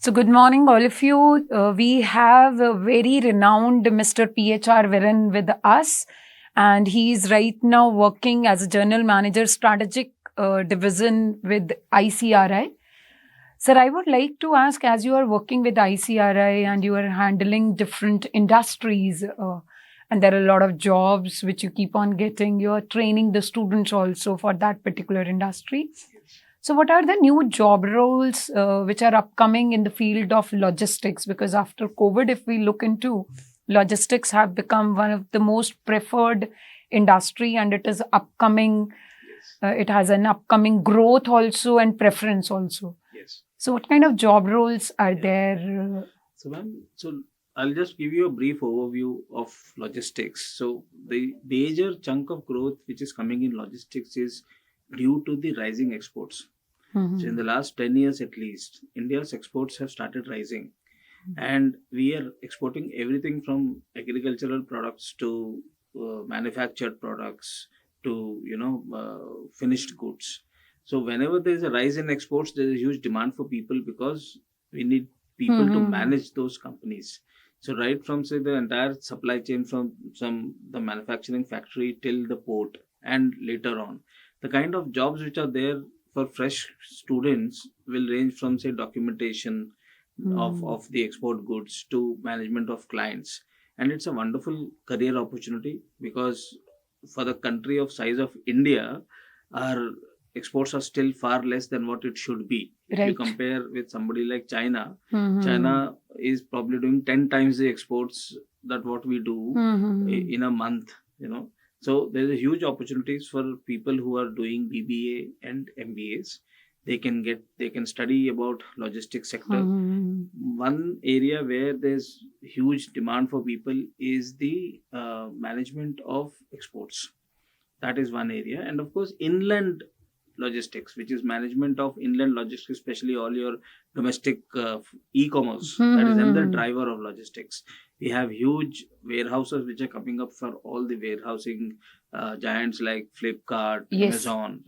So, good morning, all of you. We have a very renowned Mr. PHR Viren with us, and he's right now working as a General Manager, Strategic Division with ICRI. Sir, I would like to ask, as you are working with ICRI and you are handling different industries, and there are a lot of jobs which you keep on getting, you are training the students also for that particular industry. So, what are the new job roles which are upcoming in the field of logistics? Because after COVID, if we look into logistics, have become one of the most preferred industry, and it is upcoming. It has an upcoming growth also and preference also. Yes. So, what kind of job roles are there? So, ma'am, I'll just give you a brief overview of logistics. So, the major chunk of growth which is coming in logistics is due to the rising exports. So, in the last 10 years at least, India's exports have started rising. And we are exporting everything from agricultural products to manufactured products to, finished goods. So, whenever there is a rise in exports, there is a huge demand for people because we need people to manage those companies. So, right from, say, the entire supply chain from the manufacturing factory till the port and later on, the kind of jobs which are there for fresh students will range from, say, documentation of the export goods to management of clients. And it's a wonderful career opportunity because for the country of size of India, our exports are still far less than what it should be. If you compare with somebody like China, China is probably doing 10 times the exports that what we do in a month, So there is huge opportunities for people who are doing BBA and MBAs. They can study about logistics sector. One area where there's huge demand for people is the management of exports. That is one area. And of course, inland logistics, which is management of inland logistics, especially all your domestic e-commerce. That is another driver of logistics. We have huge warehouses which are coming up for all the warehousing giants like Flipkart, Amazon.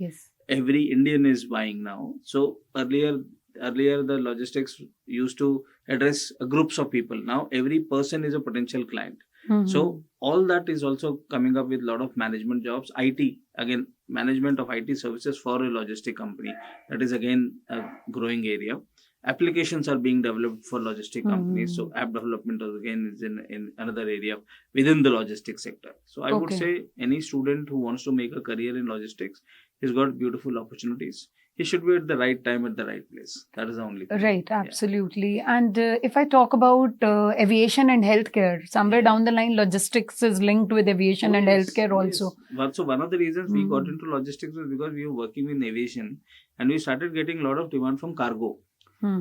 Every Indian is buying now. So earlier the logistics used to address groups of people. Now every person is a potential client. So all that is also coming up with a lot of management jobs. IT, again, management of IT services for a logistic company. That is again a growing area. Applications are being developed for logistic companies. So app development again is in another area within the logistics sector. So I would say any student who wants to make a career in logistics, he's got beautiful opportunities. He should be at the right time at the right place. That is the only thing. Right, absolutely. Yeah. And if I talk about aviation and healthcare, somewhere down the line, logistics is linked with aviation and healthcare also. So one of the reasons we got into logistics was because we were working in aviation and we started getting a lot of demand from cargo.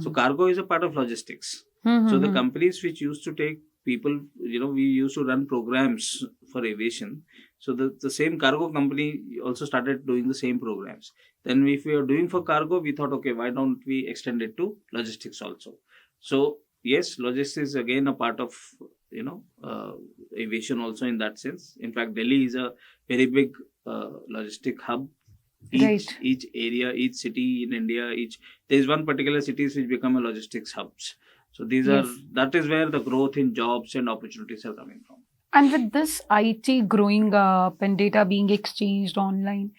So cargo is a part of logistics. So the companies which used to take people, we used to run programs for aviation. So the same cargo company also started doing the same programs. Then if we are doing for cargo, we thought, okay, why don't we extend it to logistics also? So yes, logistics is again a part of, aviation also in that sense. In fact, Delhi is a very big logistic hub. Each area, each city in India, there is one particular cities which become a logistics hubs. So that is where the growth in jobs and opportunities are coming from. And with this IT growing up and data being exchanged online,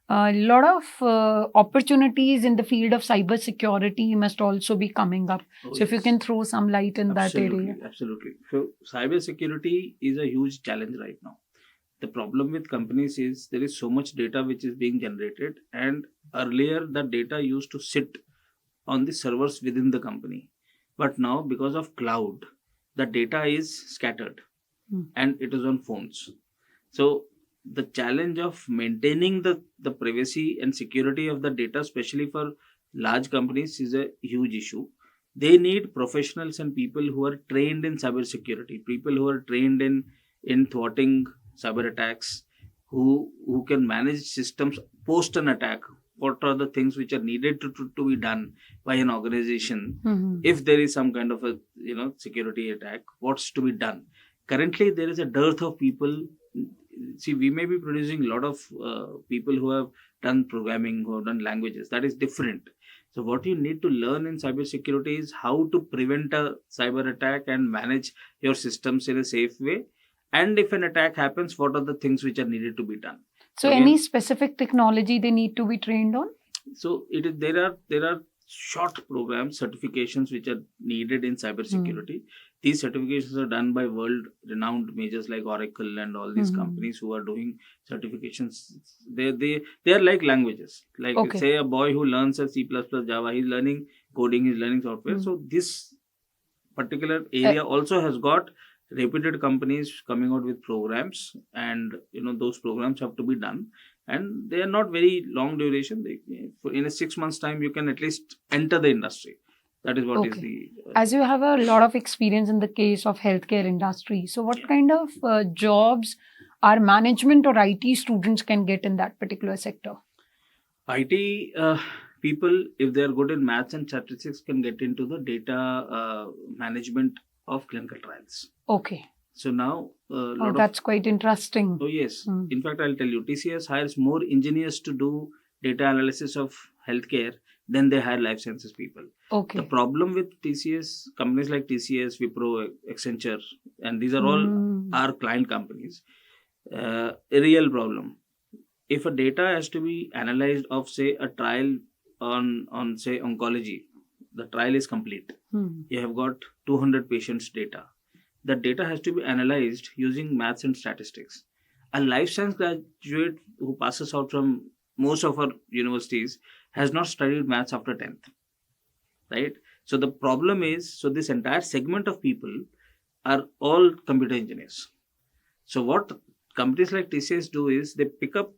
a lot of opportunities in the field of cyber security must also be coming up. If you can throw some light in that area. Absolutely. So cyber security is a huge challenge right now. The problem with companies is there is so much data which is being generated, and earlier the data used to sit on the servers within the company. But now because of cloud, the data is scattered and it is on phones. So the challenge of maintaining the privacy and security of the data, especially for large companies, is a huge issue. They need professionals and people who are trained in cybersecurity, people who are trained in thwarting cyber attacks, who can manage systems post an attack. What are the things which are needed to be done by an organization if there is some kind of a security attack? What's to be done? Currently, there is a dearth of people. See, we may be producing a lot of people who have done programming, who have done languages. That is different. So what you need to learn in cybersecurity is how to prevent a cyber attack and manage your systems in a safe way. And if an attack happens, what are the things which are needed to be done? So, Again, any specific technology they need to be trained on? so it is there are short programs, certifications which are needed in cybersecurity. These certifications are done by world renowned majors like Oracle and all these companies who are doing certifications. They are like languages. Like Okay. say a boy who learns a C++, Java, he's learning coding, he's learning software. So this particular area also has got reputed companies coming out with programs, and those programs have to be done, and they are not very long duration. In a 6 months time you can at least enter the industry. That is what is Okay. the As you have a lot of experience in the case of healthcare industry, so what kind of jobs our management or IT students can get in that particular sector? IT people, if they are good in maths and statistics, can get into the data management of clinical trials. Okay. So now Oh, that's quite interesting. Oh yes. In fact, I'll tell you, TCS hires more engineers to do data analysis of healthcare than they hire life sciences people. The Okay. problem with TCS, companies like TCS, Wipro, Accenture, and these are all our client companies, a real problem. If a data has to be analyzed of, say, a trial on say oncology, the trial is complete. You have got 200 patients data. The data has to be analyzed using maths and statistics. A life science graduate who passes out from most of our universities has not studied maths after 10th, right? So the problem is, so this entire segment of people are all computer engineers. So what companies like TCS do is they pick up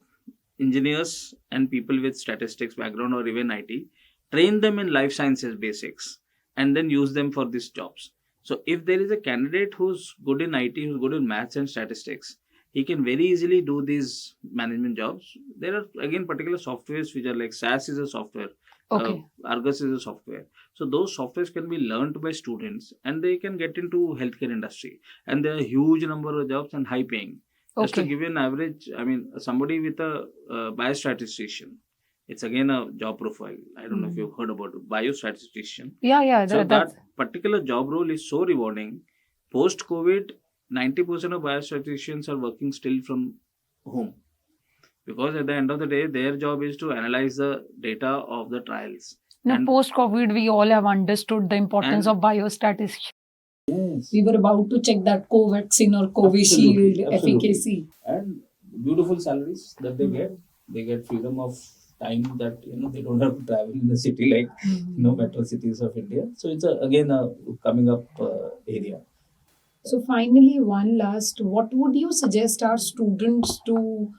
engineers and people with statistics background or even IT, train them in life sciences basics, and then use them for these jobs. So if there is a candidate who's good in IT, who's good in maths and statistics, he can very easily do these management jobs. There are again particular softwares which are like SAS is a software, Okay. Argus is a software. So those softwares can be learned by students and they can get into healthcare industry. And there are a huge number of jobs and high paying. Just to Okay. give you an average, I mean, somebody with a biostatistician, it's again a job profile. I don't know if you've heard about it, biostatistician. Yeah. So That's that particular job role is so rewarding. Post COVID, 90% of biostatisticians are working still from home, because at the end of the day, their job is to analyze the data of the trials. now And post COVID, we all have understood the importance And- of biostatistics. yes, We were about to check that Covaxin or Covishield Absolutely. efficacy. and beautiful salaries that they get. They get freedom of time that they don't have to travel in the city like metro cities of India. So it's again a coming up area. So finally, one last, what would you suggest our students to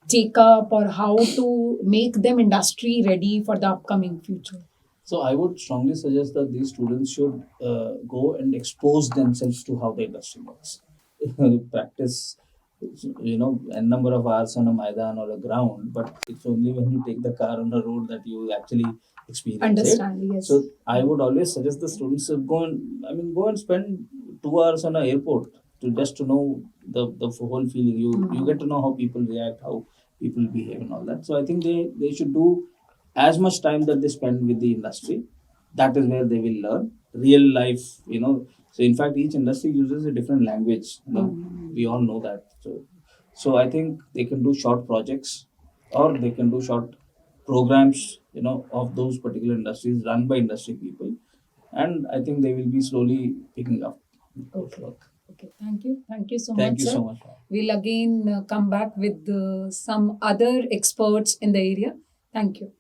take up, or how to make them industry ready for the upcoming future? So I would strongly suggest that these students should go and expose themselves to how the industry works. Practice, a number of hours on a maidan or a ground, but it's only when you take the car on the road that you actually experience Understand, it. yes. So I would always suggest the students to go and spend 2 hours on an airport to know the whole feeling. You get to know how people react, how people behave, and all that. So I think they should do as much time that they spend with the industry. That is where they will learn real life. So in fact, each industry uses a different language. We all know that. So I think they can do short projects, or they can do short programs. Of those particular industries run by industry people, and I think they will be slowly picking up. Okay. Okay. Thank you. Thank you so Thank much, you sir. so much. We'll again come back with some other experts in the area. Thank you.